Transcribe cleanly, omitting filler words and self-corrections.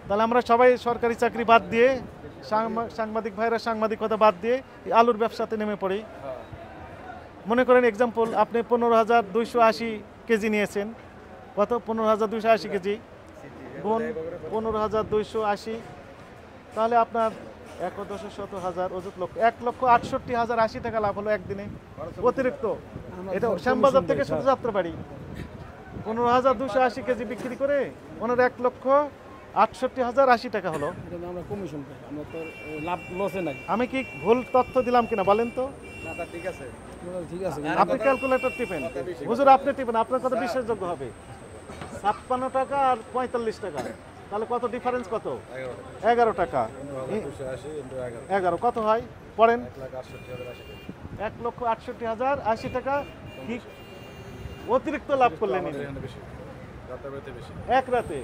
তাহলে আমরা সবাই সরকারি চাকরি বাদ দিয়ে সাংবাদিক ভাইরা সাংবাদিকতা বাদ দিয়ে আলুর ব্যবসাতে নেমে পড়ি। মনে করেন এক্সাম্পল, আপনি 15,280 কেজি নিয়েছেন। কত? 15,280 কেজি গুণ 15,280, তাহলে আপনার 1,10,100,000 লক্ষ 1,68,080 টাকা লাভ হলো একদিনে অতিরিক্ত। এটা শ্যামবাজার থেকে শুধু যাত্রাবাড়ি 15,280 কেজি বিক্রি করে ওনার 1,68,080 টাকা হলো। আমরা কমিশন পাই, আমরা তো লাভ লসে নাই। আমি কি ভুল তথ্য দিলাম কিনা বলেন তো? ঠিক আছে, ঠিক আছে। আপনি ক্যালকুলেটর টিপেন, হুজুর আপনি টিপেন, আপনার কথা বিশ্বাসযোগ্য হবে। 56 টাকা আর 45 টাকা, তাহলে কত ডিফারেন্স? কত? 11 টাকা। 11 কত হয় পড়েন? 1,68,080 টাকা ঠিক অতিরিক্ত লাভ করলেন এক রাতে।